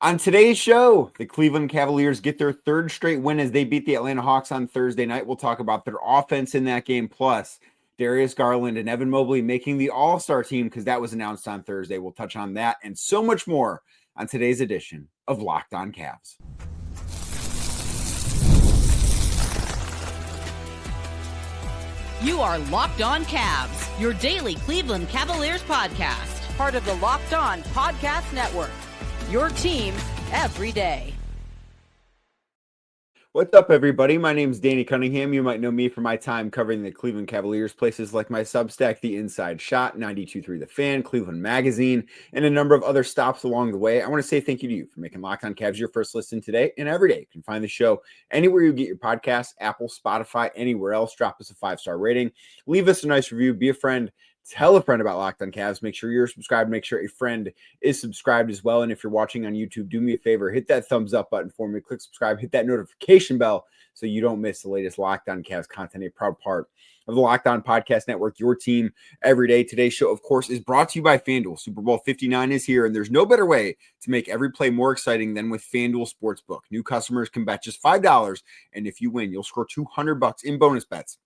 On today's show, the Cleveland Cavaliers get their third straight win as they beat the Atlanta Hawks on Thursday night. We'll talk about their offense in that game, plus Darius Garland and Evan Mobley making the All-Star team because that was announced on Thursday. We'll touch on that and so much more on today's edition of Locked On Cavs. You are Locked On Cavs, your daily Cleveland Cavaliers podcast. Part of the Locked On Podcast Network. Your team every day. What's up, everybody? My name is Danny Cunningham. You might know me from my time covering the Cleveland Cavaliers, places like my Substack, The Inside Shot, 92.3 The Fan, Cleveland Magazine, and a number of other stops along the way. I want to say thank you to you for making Locked On Cavs your first listen today and every day. You can find the show anywhere you get your podcasts, Apple, Spotify, anywhere else. Drop us a 5-star rating. Leave us a nice review. Be a friend. Tell a friend about Locked On Cavs. Make sure you're subscribed. Make sure a friend is subscribed as well. And if you're watching on YouTube, do me a favor. Hit that thumbs up button for me. Click subscribe. Hit that notification bell so you don't miss the latest Locked On Cavs content. A proud part of the Locked On Podcast Network, your team every day. Today's show, of course, is brought to you by FanDuel. Super Bowl 59 is here, and there's no better way to make every play more exciting than with FanDuel Sportsbook. New customers can bet just $5, and if you win, you'll score $200 in bonus bets.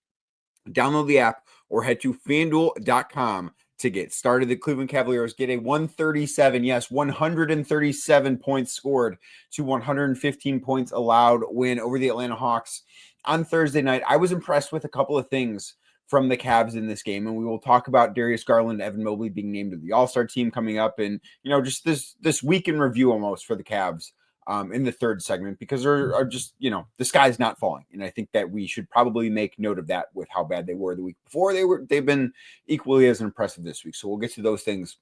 Download the app or head to FanDuel.com to get started. The Cleveland Cavaliers get a 137 points scored to 115 points allowed win over the Atlanta Hawks on Thursday night. I was impressed with a couple of things from the Cavs in this game, and we will talk about Darius Garland and Evan Mobley being named to the All-Star team coming up, and just this week in review almost for the Cavs. In the third segment, because they're just, the sky's not falling. And I think that we should probably make note of that with how bad they were the week before. They've been equally as impressive this week. So we'll get to those things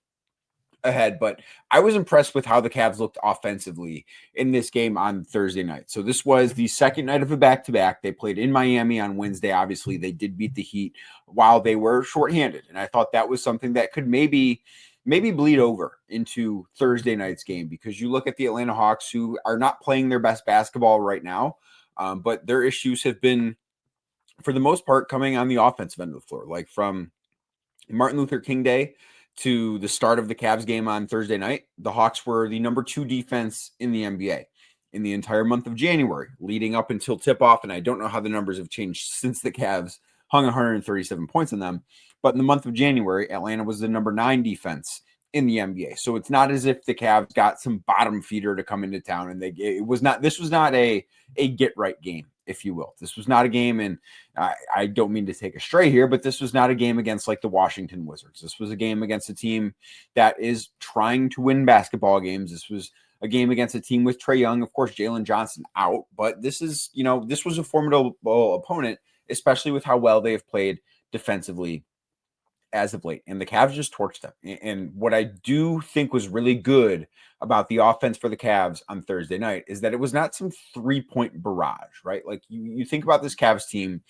ahead. But I was impressed with how the Cavs looked offensively in this game on Thursday night. So this was the second night of a back-to-back. They played in Miami on Wednesday. Obviously, they did beat the Heat while they were shorthanded. And I thought that was something that could maybe bleed over into Thursday night's game, because you look at the Atlanta Hawks, who are not playing their best basketball right now, but their issues have been, for the most part, coming on the offensive end of the floor. Like from Martin Luther King Day to the start of the Cavs game on Thursday night, the Hawks were the number 2 defense in the NBA in the entire month of January, leading up until tip-off, and I don't know how the numbers have changed since the Cavs hung 137 points on them. But in the month of January, Atlanta was the number 9 defense in the NBA. So it's not as if the Cavs got some bottom feeder to come into town, and this was not a get right game, if you will. This was not a game, and I don't mean to take a stray here, but this was not a game against like the Washington Wizards. This was a game against a team that is trying to win basketball games. This was a game against a team with Trae Young, of course, Jalen Johnson out, but this was a formidable opponent, especially with how well they have played defensively as of late. And the Cavs just torched them. And what I do think was really good about the offense for the Cavs on Thursday night is that it was not some 3-point barrage, right? Like you think about this Cavs team,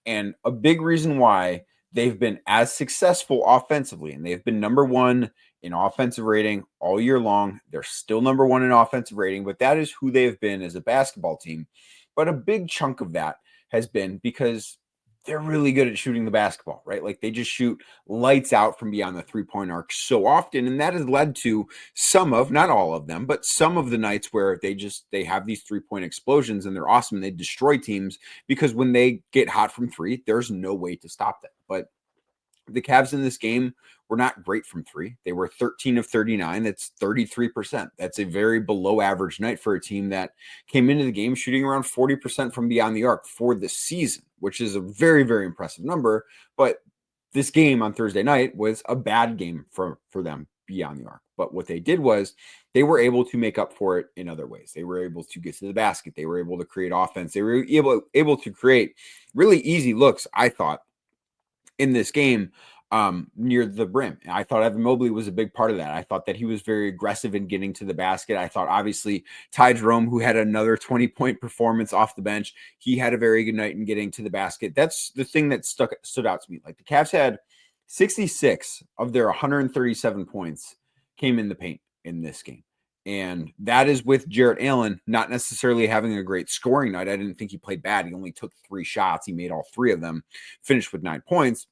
and a big reason why they've been as successful offensively, and they've been number 1 in offensive rating all year long. They're still number 1 in offensive rating, but that is who they've been as a basketball team. But a big chunk of that has been because they're really good at shooting the basketball, right? Like they just shoot lights out from beyond the 3-point arc so often. And that has led to some of, not all of them, but some of the nights where they have these 3-point explosions and they're awesome. And they destroy teams because when they get hot from 3, there's no way to stop them. But the Cavs in this game were not great from 3. They were 13 of 39. That's 33%. That's a very below average night for a team that came into the game shooting around 40% from beyond the arc for the season, which is a very, very impressive number. But this game on Thursday night was a bad game for them beyond the arc. But what they did was they were able to make up for it in other ways. They were able to get to the basket. They were able to create offense. They were able to create really easy looks, I thought, in this game near the brim. And I thought Evan Mobley was a big part of that. I thought that he was very aggressive in getting to the basket. I thought obviously Ty Jerome, who had another 20-point performance off the bench, he had a very good night in getting to the basket. That's the thing that stood out to me. Like the Cavs had 66 of their 137 points came in the paint in this game. And that is with Jarrett Allen not necessarily having a great scoring night. I didn't think he played bad. He only took 3 shots. He made all 3 of them, finished with 9 points.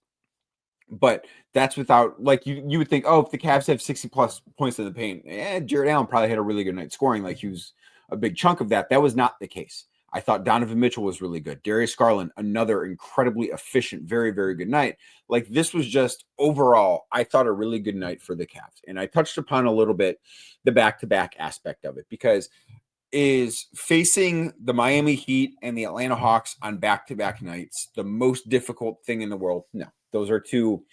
But that's without, like, you would think, oh, if the Cavs have 60 plus points in the paint, Jared Allen probably had a really good night scoring. Like, he was a big chunk of that. That was not the case. I thought Donovan Mitchell was really good. Darius Garland, another incredibly efficient, very, very good night. Like, this was just overall, I thought a really good night for the Cavs. And I touched upon a little bit the back-to-back aspect of it, because is facing the Miami Heat and the Atlanta Hawks on back-to-back nights the most difficult thing in the world? No. Those are two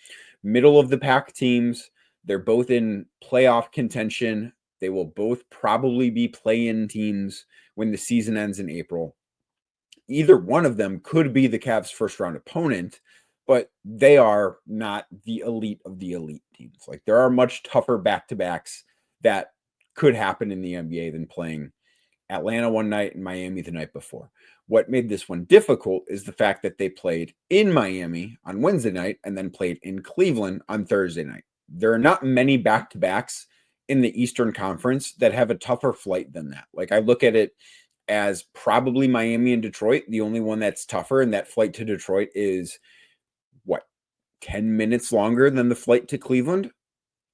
middle-of-the-pack teams. They're both in playoff contention. They will both probably be play-in teams when the season ends in April. Either one of them could be the Cavs' first-round opponent, but they are not the elite of the elite teams. Like, there are much tougher back-to-backs that could happen in the NBA than playing Atlanta one night and Miami the night before. What made this one difficult is the fact that they played in Miami on Wednesday night and then played in Cleveland on Thursday night. There are not many back-to-backs in the Eastern Conference that have a tougher flight than that. Like, I look at it as probably Miami and Detroit, the only one that's tougher, and that flight to Detroit is, 10 minutes longer than the flight to Cleveland?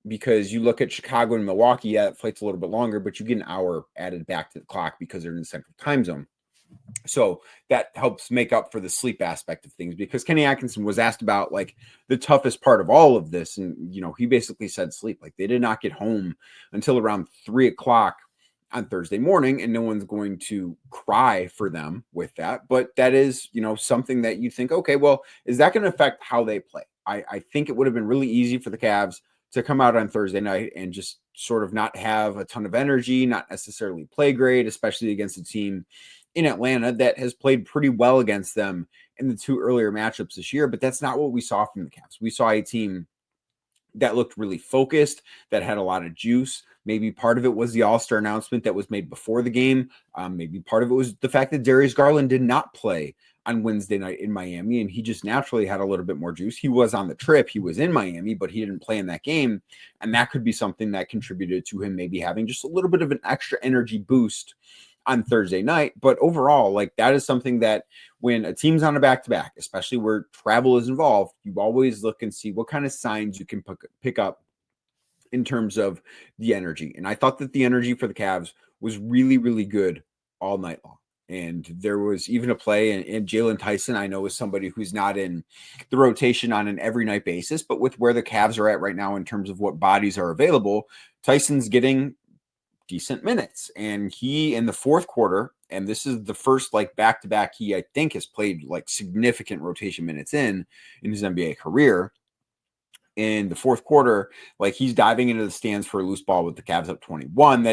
Because you look at Chicago and Milwaukee, yeah, that flight's a little bit longer, but you get an hour added back to the clock because they're in the central time zone. So that helps make up for the sleep aspect of things, because Kenny Atkinson was asked about, like, the toughest part of all of this. And, he basically said sleep. Like, they did not get home until around 3:00 on Thursday morning, and no one's going to cry for them with that. But that is, something that you think, okay, well, is that going to affect how they play? I think it would have been really easy for the Cavs to come out on Thursday night and just sort of not have a ton of energy, not necessarily play great, especially against a team in Atlanta that has played pretty well against them in the two earlier matchups this year. But that's not what we saw from the Cavs. We saw a team that looked really focused, that had a lot of juice. Maybe part of it was the All-Star announcement that was made before the game. Maybe part of it was the fact that Darius Garland did not play on Wednesday night in Miami, and he just naturally had a little bit more juice. He was on the trip. He was in Miami, but he didn't play in that game. And that could be something that contributed to him maybe having just a little bit of an extra energy boost on Thursday night. But overall, like, that is something that when a team's on a back-to-back, especially where travel is involved, you always look and see what kind of signs you can pick up in terms of the energy. And I thought that the energy for the Cavs was really, really good all night long. And there was even a play, and Jalen Tyson, I know, is somebody who's not in the rotation on an every night basis, but with where the Cavs are at right now in terms of what bodies are available, Tyson's getting decent minutes. And he, in the fourth quarter, and this is the first back-to-back he, I think, has played significant rotation minutes in his NBA career. In the fourth quarter, he's diving into the stands for a loose ball with the Cavs up 21.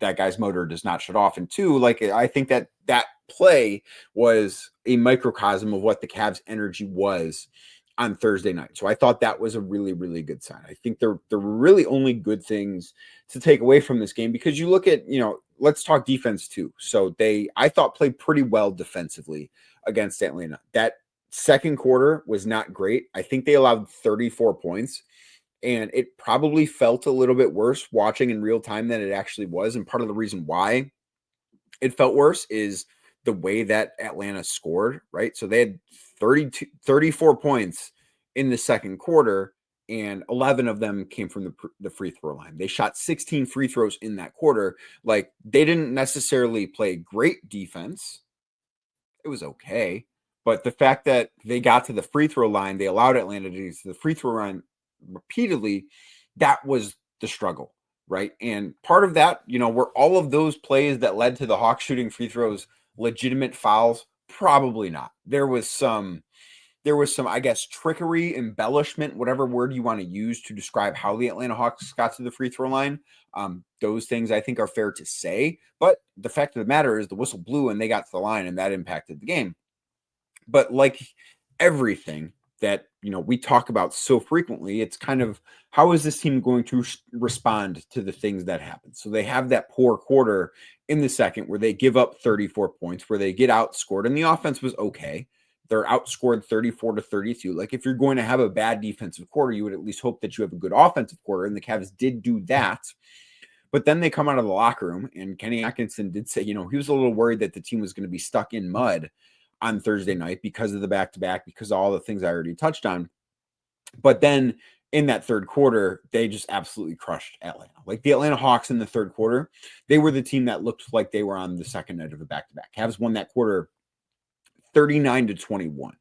That guy's motor does not shut off. And two, I think that play was a microcosm of what the Cavs' energy was on Thursday night. So I thought that was a really, really good sign. I think there were really only good things to take away from this game, because you look at, let's talk defense too. So I thought, played pretty well defensively against Atlanta. That second quarter was not great. I think they allowed 34 points, and it probably felt a little bit worse watching in real time than it actually was. And part of the reason why it felt worse is the way that Atlanta scored, right? So they had 34 points in the second quarter, and 11 of them came from the free throw line. They shot 16 free throws in that quarter. They didn't necessarily play great defense. It was okay. But the fact that they got to the free throw line, they allowed Atlanta to get to the free throw line repeatedly, that was the struggle, right? And part of that, were all of those plays that led to the Hawks shooting free throws legitimate fouls? Probably not. There was some, I guess, trickery, embellishment, whatever word you want to use to describe how the Atlanta Hawks got to the free throw line. Those things I think are fair to say, but the fact of the matter is the whistle blew and they got to the line, and that impacted the game. But like everything that, we talk about so frequently, it's kind of, how is this team going to respond to the things that happen? So they have that poor quarter in the second where they give up 34 points, where they get outscored, and the offense was okay. They're outscored 34-32. If you're going to have a bad defensive quarter, you would at least hope that you have a good offensive quarter, and the Cavs did do that. But then they come out of the locker room, and Kenny Atkinson did say, he was a little worried that the team was going to be stuck in mud on Thursday night because of the back-to-back, because of all the things I already touched on. But then in that third quarter, they just absolutely crushed Atlanta. Like the Atlanta Hawks in the third quarter, they were the team that looked like they were on the second night of a back-to-back. Cavs won that quarter 39-21.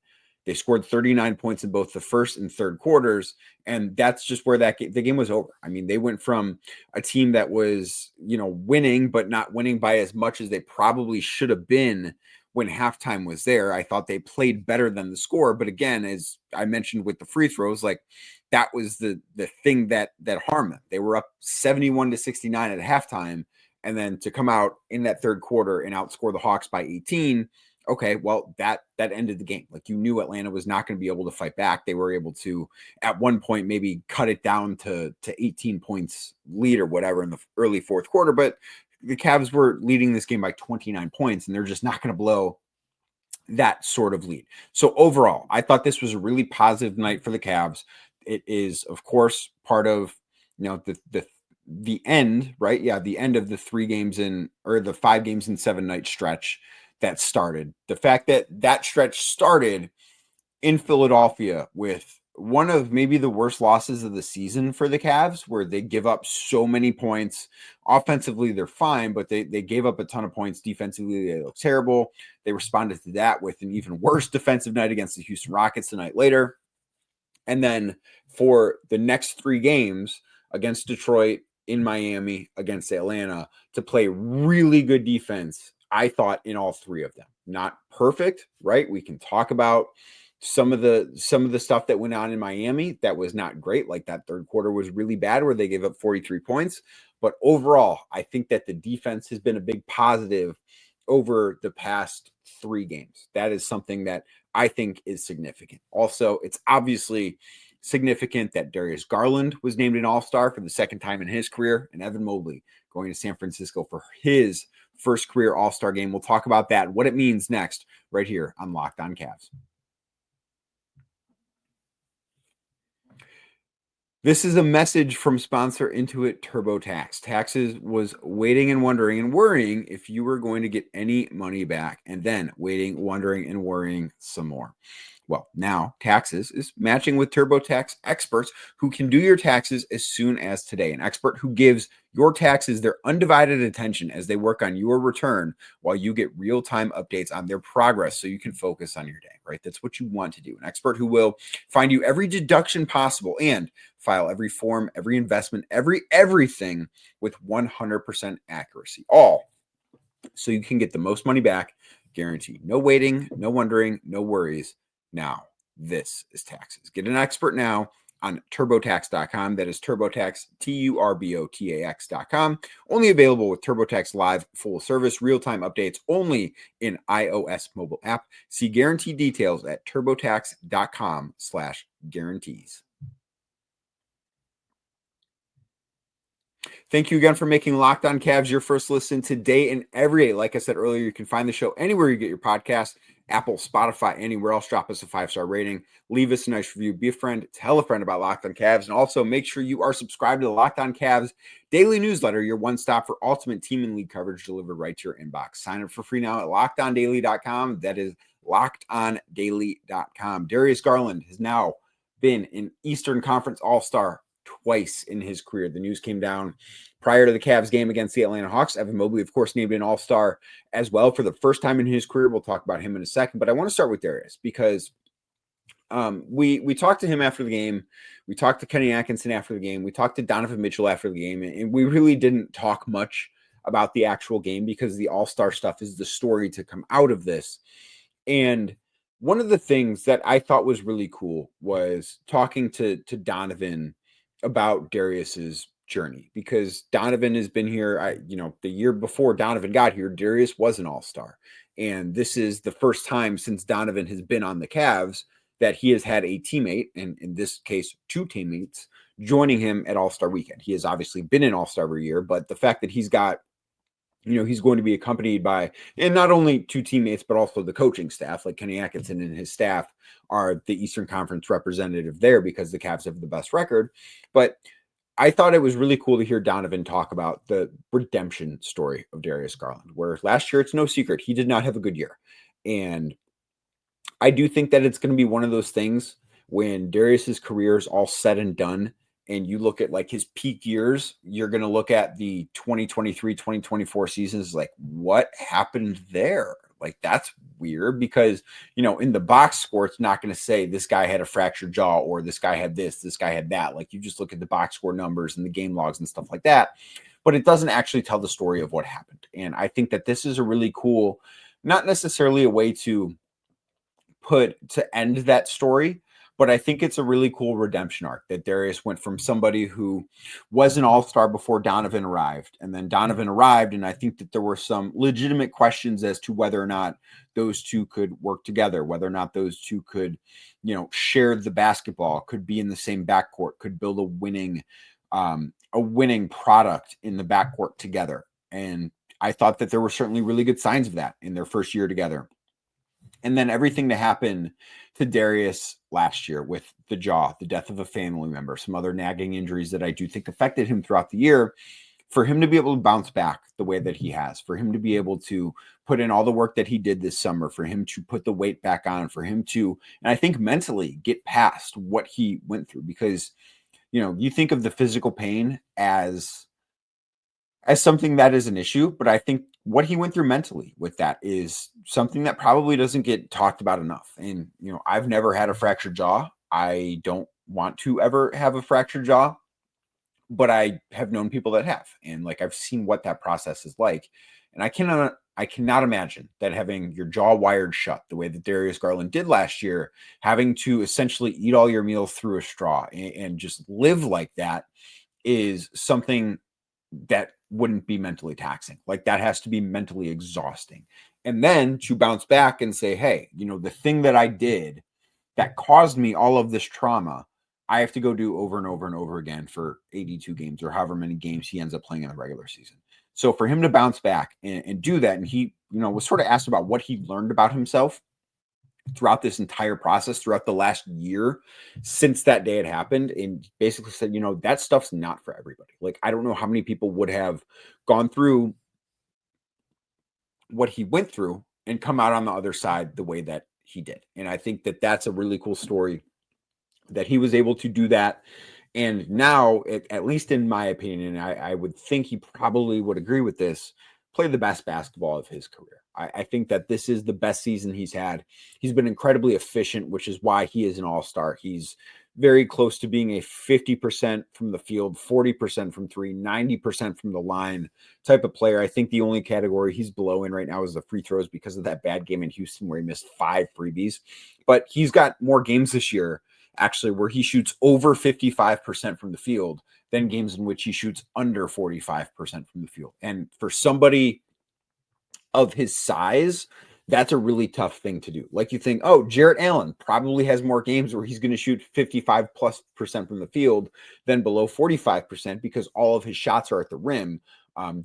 They scored 39 points in both the first and third quarters, and that's just where the game was over. I mean, they went from a team that was, winning, but not winning by as much as they probably should have been when halftime was there. I thought they played better than the score, but again, as I mentioned with the free throws, like that was the thing that harmed them. They were up 71-69 at halftime, and then to come out in that third quarter and outscore the Hawks by 18. Okay, well, that ended the game. Like, you knew Atlanta was not going to be able to fight back. They were able to, at one point, maybe cut it down to 18 points lead or whatever in the early fourth quarter. But the Cavs were leading this game by 29 points, and they're just not going to blow that sort of lead. So overall, I thought this was a really positive night for the Cavs. It is, of course, part of, the end, right? Yeah, the end of the 5 games in 7-night stretch that started. The fact that that stretch started in Philadelphia with one of maybe the worst losses of the season for the Cavs, where they give up so many points. Offensively, they're fine, but they gave up a ton of points. Defensively, they look terrible. They responded to that with an even worse defensive night against the Houston Rockets the night later. And then for the next 3 games against Detroit, in Miami, against Atlanta, to play really good defense, I thought, in all 3 of them. Not perfect, right? We can talk about some of the stuff that went on in Miami that was not great. Like that third quarter was really bad where they gave up 43 points. But overall, I think that the defense has been a big positive over the past 3 games. That is something that I think is significant. Also, it's obviously significant that Darius Garland was named an All-Star for the second time in his career, and Evan Mobley going to San Francisco for his first career All-Star game. We'll talk about that, what it means next, right here on Locked On Cavs. This is a message from sponsor Intuit TurboTax. Taxes was waiting and wondering and worrying if you were going to get any money back, and then waiting, wondering, and worrying some more. Well, now Taxes is matching with TurboTax experts who can do your taxes as soon as today. An expert who gives your taxes their undivided attention as they work on your return while you get real-time updates on their progress so you can focus on your day, right? That's what you want to do. An expert who will find you every deduction possible and file every form, every investment, everything with 100% accuracy. All so you can get the most money back, guaranteed. No waiting, no wondering, no worries. Now, this is Taxes. Get an expert now on TurboTax.com. That is TurboTax, TurboTax.com. Only available with TurboTax Live full service, real-time updates only in iOS mobile app. See guarantee details at TurboTax.com/guarantees. Thank you again for making Locked On Cavs your first listen today and every day. Like I said earlier, you can find the show anywhere you get your podcast, Apple, Spotify, anywhere else. Drop us a 5-star rating. Leave us a nice review. Be a friend. Tell a friend about Locked On Cavs. And also make sure you are subscribed to the Locked On Cavs daily newsletter, your one-stop for ultimate team and league coverage delivered right to your inbox. Sign up for free now at LockedOnDaily.com. That is LockedOnDaily.com. Darius Garland has now been an Eastern Conference All-Star twice in his career. The news came down prior to the Cavs game against the Atlanta Hawks. Evan Mobley, of course, named an All-Star as well for the first time in his career. We'll talk about him in a second, but I want to start with Darius because we talked to him after the game. We talked to Kenny Atkinson after the game. We talked to Donovan Mitchell after the game, and we really didn't talk much about the actual game because the All-Star stuff is the story to come out of this. And one of the things that I thought was really cool was talking to Donovan about Darius's journey, because Donovan has been here. The year before Donovan got here, Darius was an All-Star. And this is the first time since Donovan has been on the Cavs that he has had a teammate, and in this case, 2 teammates, joining him at All-Star weekend. He has obviously been an All-Star every year, but the fact that he's got, he's going to be accompanied by, and not only 2 teammates, but also the coaching staff, like Kenny Atkinson and his staff are the Eastern Conference representative there because the Cavs have the best record. But I thought it was really cool to hear Donovan talk about the redemption story of Darius Garland, where last year, it's no secret, he did not have a good year. And I do think that it's going to be one of those things when Darius's career is all said and done, and you look at like his peak years, you're going to look at the 2023, 2024 seasons, like what happened there? Like that's weird because, in the box score, it's not going to say this guy had a fractured jaw or this guy had this guy had that. Like you just look at the box score numbers and the game logs and stuff like that, but it doesn't actually tell the story of what happened. And I think that this is a really cool, not necessarily a way to end that story, but I think it's a really cool redemption arc that Darius went from somebody who was an all-star before Donovan arrived, and then Donovan arrived, and I think that there were some legitimate questions as to whether or not those two could work together, whether or not those two could, share the basketball, could be in the same backcourt, could build a winning product in the backcourt together. And I thought that there were certainly really good signs of that in their first year together. And then everything that happened to Darius last year with the jaw, the death of a family member, some other nagging injuries that I do think affected him throughout the year, for him to be able to bounce back the way that he has, for him to be able to put in all the work that he did this summer, for him to put the weight back on, for him to, and I think mentally get past what he went through, because, you think of the physical pain as something that is an issue, but I think what he went through mentally with that is something that probably doesn't get talked about enough. And, I've never had a fractured jaw. I don't want to ever have a fractured jaw, but I have known people that have, and like, I've seen what that process is like. And I cannot imagine that having your jaw wired shut the way that Darius Garland did last year, having to essentially eat all your meals through a straw and just live like that is something that wouldn't be mentally taxing. Like that has to be mentally exhausting. And then to bounce back and say, hey, the thing that I did that caused me all of this trauma, I have to go do over and over and over again for 82 games or however many games he ends up playing in the regular season. So for him to bounce back and do that, and he, was sort of asked about what he learned about himself throughout this entire process, throughout the last year since that day had happened, and basically said, that stuff's not for everybody. Like, I don't know how many people would have gone through what he went through and come out on the other side the way that he did. And I think that that's a really cool story that he was able to do that. And now, at least in my opinion, I would think he probably would agree with this, play the best basketball of his career. I think that this is the best season he's had. He's been incredibly efficient, which is why he is an all-star. He's very close to being a 50% from the field, 40% from three, 90% from the line type of player. I think the only category he's below in right now is the free throws because of that bad game in Houston where he missed 5 freebies. But he's got more games this year, actually, where he shoots over 55% from the field than games in which he shoots under 45% from the field. And for somebody of his size, that's a really tough thing to do. Like, you think, oh, Jarrett Allen probably has more games where he's going to shoot 55+% from the field than below 45% because all of his shots are at the rim.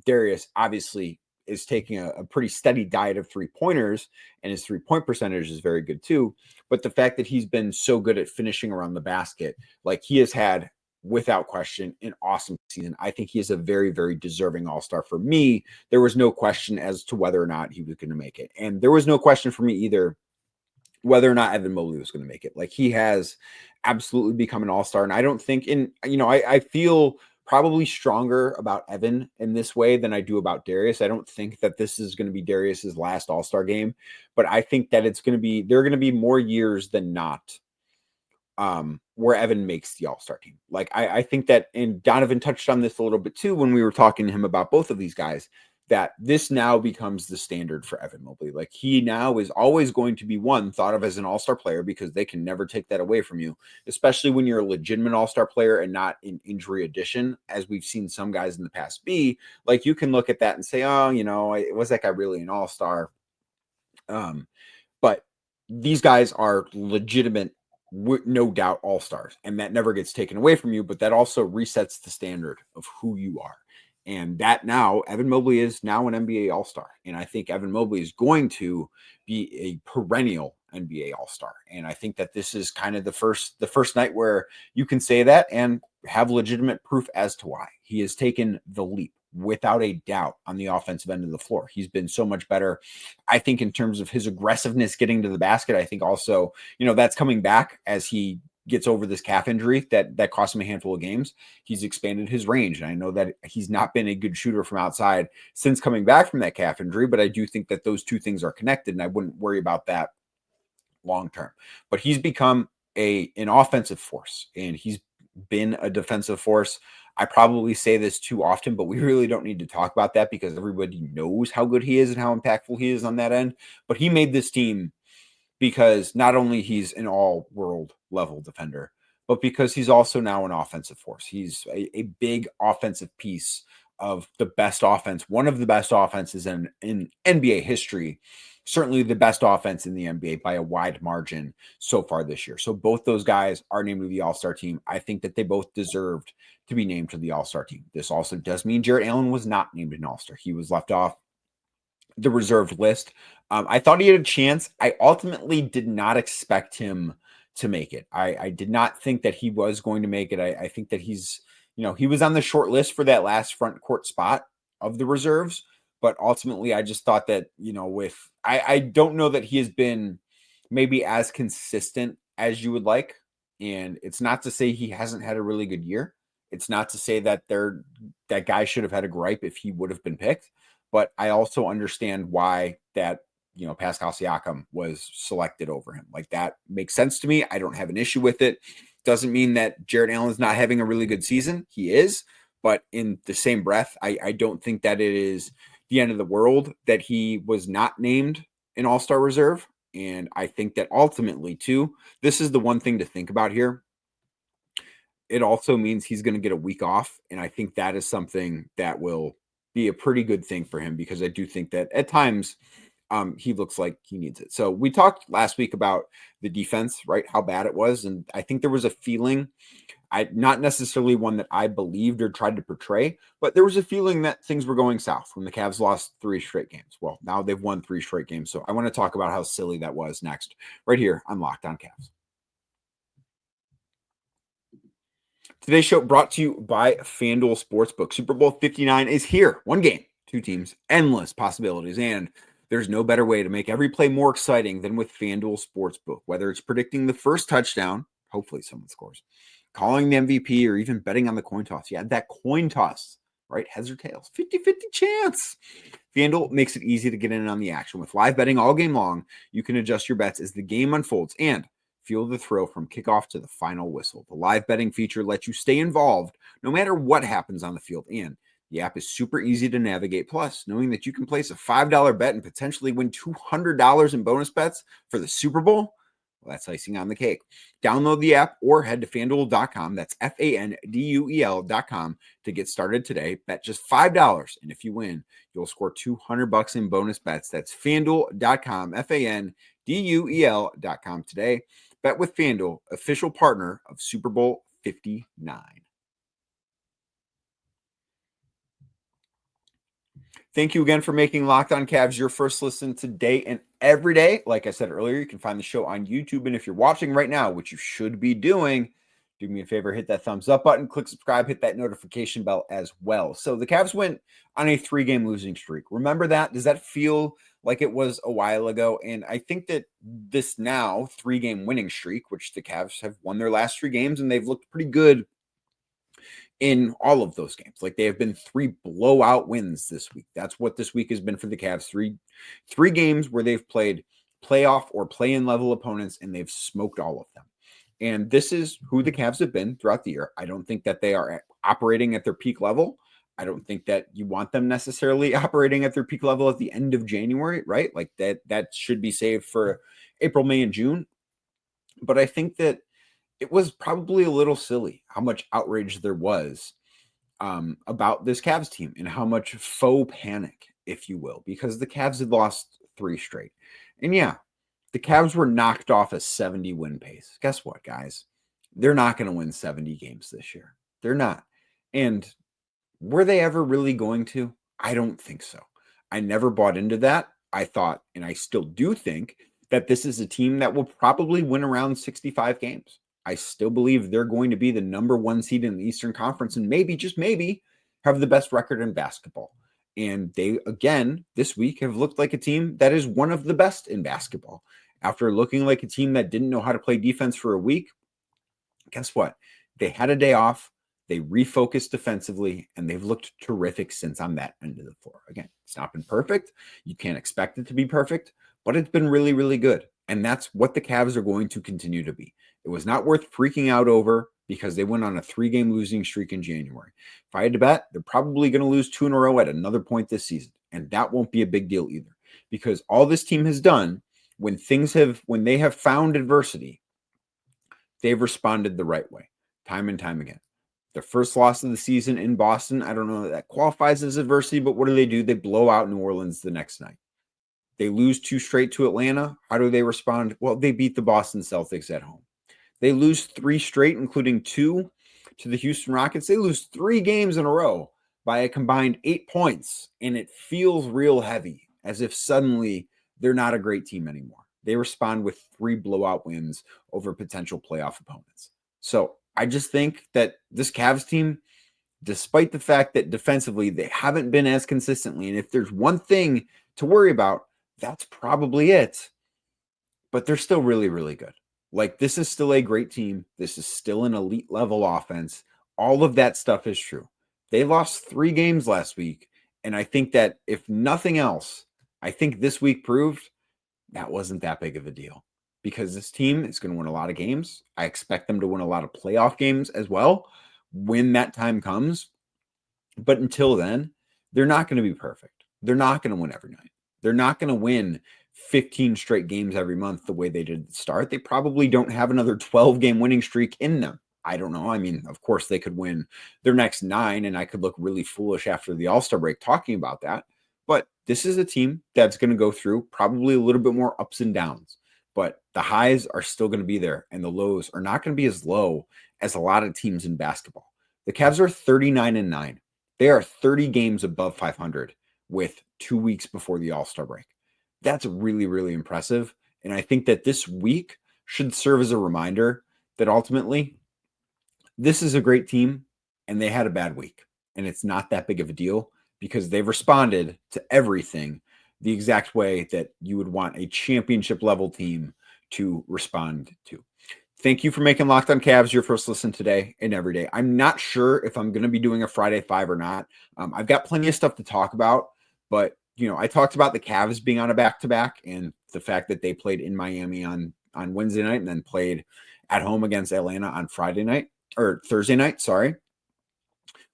Darius obviously is taking a pretty steady diet of 3-pointers, and his 3-point percentage is very good too. But the fact that he's been so good at finishing around the basket, like he has had, without question, an awesome season. I think he is a very, very deserving all-star. For me, there was no question as to whether or not he was going to make it. And there was no question for me either whether or not Evan Mobley was going to make it. Like, he has absolutely become an all-star. And I don't think I feel probably stronger about Evan in this way than I do about Darius. I don't think that this is going to be Darius's last all-star game, but I think that there are going to be more years than not where Evan makes the all-star team. Like, I think that, and Donovan touched on this a little bit too when we were talking to him about both of these guys, that this now becomes the standard for Evan Mobley. Like, he now is always going to be thought of as an all-star player because they can never take that away from you, especially when you're a legitimate all-star player and not an injury addition, as we've seen some guys in the past be. Like, you can look at that and say, oh, was that guy really an all-star? But these guys are legitimate, no doubt, all-stars, and that never gets taken away from you, but that also resets the standard of who you are. And that now, Evan Mobley is now an NBA all-star. And I think Evan Mobley is going to be a perennial NBA all-star. And I think that this is kind of the first night where you can say that and have legitimate proof as to why. He has taken the leap without a doubt on the offensive end of the floor. He's been so much better, I think, in terms of his aggressiveness getting to the basket. I think also, that's coming back as he gets over this calf injury that cost him a handful of games, he's expanded his range. And I know that he's not been a good shooter from outside since coming back from that calf injury, but I do think that those two things are connected, and I wouldn't worry about that long term. But he's become an offensive force, and he's been a defensive force. I probably say this too often, but we really don't need to talk about that because everybody knows how good he is and how impactful he is on that end. But he made this team because not only he's an all-world level defender, but because he's also now an offensive force. He's a big offensive piece of the best offense, one of the best offenses in NBA history, certainly the best offense in the NBA by a wide margin so far this year. So both those guys are named to the All-Star team. I think that they both deserved to be named to the All-Star team. This also does mean Jarrett Allen was not named an All-Star. He was left off the reserved list. I thought he had a chance. I ultimately did not expect him to make it. I did not think that he was going to make it. I think that he's, he was on the short list for that last front court spot of the reserves, but ultimately I just thought that, I don't know that he has been maybe as consistent as you would like. And it's not to say he hasn't had a really good year. It's not to say that that guy should have had a gripe if he would have been picked. But I also understand why that, Pascal Siakam was selected over him. Like, that makes sense to me. I don't have an issue with it. Doesn't mean that Jarrett Allen is not having a really good season. He is. But in the same breath, I don't think that it is the end of the world that he was not named an All-Star reserve. And I think that ultimately, too, this is the one thing to think about here. It also means he's going to get a week off. And I think that is something that will be a pretty good thing for him, because I do think that at times he looks like he needs it. So we talked last week about the defense, right? How bad it was. And I think there was a feeling, not necessarily one that I believed or tried to portray, but there was a feeling that things were going south when the Cavs lost 3 straight games. Well, now they've won 3 straight games. So I want to talk about how silly that was next, right here on Locked On Cavs. Today's show brought to you by FanDuel Sportsbook. Super Bowl 59 is here. 1 game, 2 teams, endless possibilities, and there's no better way to make every play more exciting than with FanDuel Sportsbook. Whether it's predicting the first touchdown, hopefully someone scores, calling the MVP, or even betting on the coin toss. Yeah, that coin toss, right? Heads or tails, 50-50 chance. FanDuel makes it easy to get in on the action. With live betting all game long, you can adjust your bets as the game unfolds and feel the thrill from kickoff to the final whistle. The live betting feature lets you stay involved no matter what happens on the field, and the app is super easy to navigate. Plus, knowing that you can place a $5 bet and potentially win $200 in bonus bets for the Super Bowl, well, that's icing on the cake. Download the app or head to FanDuel.com. That's FanDuel.com to get started today. Bet just $5, and if you win, you'll score $200 in bonus bets. That's FanDuel.com, FanDuel.com today. Bet with FanDuel, official partner of Super Bowl 59. Thank you again for making Locked On Cavs your first listen today and every day. Like I said earlier, you can find the show on YouTube. And if you're watching right now, which you should be doing, do me a favor, hit that thumbs up button, click subscribe, hit that notification bell as well. So the Cavs went on a 3-game losing streak. Remember that? Does that feel like it was a while ago? And I think that this now 3-game winning streak, which the Cavs have won their last 3 games, and they've looked pretty good in all of those games. Like, they have been 3 blowout wins this week. That's what this week has been for the Cavs. Three games where they've played playoff or play-in level opponents, and they've smoked all of them. And this is who the Cavs have been throughout the year. I don't think that they are operating at their peak level. I don't think that you want them necessarily operating at their peak level at the end of January, right? Like, that should be saved for April, May, and June. But I think that it was probably a little silly how much outrage there was about this Cavs team and how much faux panic, if you will, because the Cavs had lost 3 straight. And yeah, the Cavs were knocked off a 70-win pace. Guess what, guys? They're not going to win 70 games this year. They're not. And were they ever really going to? I don't think so. I never bought into that. I thought, and I still do think, that this is a team that will probably win around 65 games. I still believe they're going to be the number 1 seed in the Eastern Conference and maybe, just maybe, have the best record in basketball. And they, again, this week have looked like a team that is one of the best in basketball. After looking like a team that didn't know how to play defense for a week, Guess what? They had a day off. They refocused defensively, and they've looked terrific since on that end of the floor. Again, it's not been perfect. You can't expect it to be perfect, but it's been really, really good. And that's what the Cavs are going to continue to be. It was not worth freaking out over because they went on a 3-game losing streak in January. If I had to bet, they're probably going to lose 2 in a row at another point this season. And that won't be a big deal either, because all this team has done when they have found adversity, they've responded the right way, time and time again. Their first loss of the season in Boston, I don't know if that qualifies as adversity, but what do? They blow out New Orleans the next night. They lose 2 straight to Atlanta. How do they respond? Well, they beat the Boston Celtics at home. They lose 3 straight, including 2 to the Houston Rockets. They lose 3 games in a row by a combined 8 points, and it feels real heavy, as if suddenly they're not a great team anymore. They respond with 3 blowout wins over potential playoff opponents. So I just think that this Cavs team, despite the fact that defensively they haven't been as consistently, and if there's one thing to worry about, that's probably it. But they're still really, really good. Like, this is still a great team. This is still an elite level offense. All of that stuff is true. They lost 3 games last week. And I think that if nothing else, I think this week proved that wasn't that big of a deal, because this team is going to win a lot of games. I expect them to win a lot of playoff games as well when that time comes. But until then, they're not going to be perfect. They're not going to win every night. They're not going to win 15 straight games every month the way they did at the start. They probably don't have another 12-game winning streak in them. I don't know. I mean, of course, they could win their next 9, and I could look really foolish after the All-Star break talking about that. But this is a team that's going to go through probably a little bit more ups and downs. But the highs are still going to be there, and the lows are not going to be as low as a lot of teams in basketball. The Cavs are 39-9. They are 30 games above 500 with 2 weeks before the All-Star break. That's really, really impressive. And I think that this week should serve as a reminder that ultimately this is a great team and they had a bad week. And it's not that big of a deal because they've responded to everything the exact way that you would want a championship level team to respond to. Thank you for making Locked On Cavs your first listen today and every day. I'm not sure if I'm going to be doing a Friday 5 or not. I've got plenty of stuff to talk about, but I talked about the Cavs being on a back-to-back and the fact that they played in Miami on Wednesday night and then played at home against Atlanta on Thursday night. Sorry.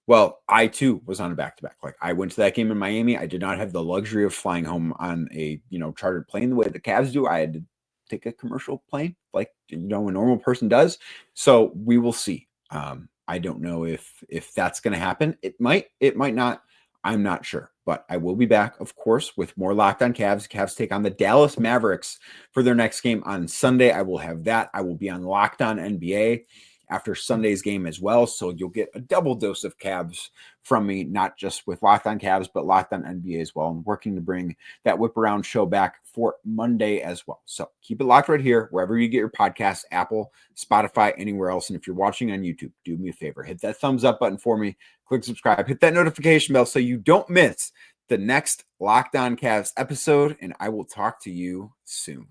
Well, I too was on a back-to-back. Like, I went to that game in Miami. I did not have the luxury of flying home on a, chartered plane the way the Cavs do. I had to take a commercial plane like, a normal person does. So we will see. I don't know if that's going to happen. It might not. I'm not sure, but I will be back, of course, with more Locked On Cavs. Cavs take on the Dallas Mavericks for their next game on Sunday. I will have that. I will be on Locked On NBA after Sunday's game as well. So you'll get a double dose of Cavs from me, not just with Locked On Cavs, but Locked On NBA as well. I'm working to bring that whip around show back for Monday as well. So keep it locked right here, wherever you get your podcasts, Apple, Spotify, anywhere else. And if you're watching on YouTube, do me a favor, hit that thumbs up button for me, click subscribe, hit that notification bell so you don't miss the next Locked On Cavs episode. And I will talk to you soon.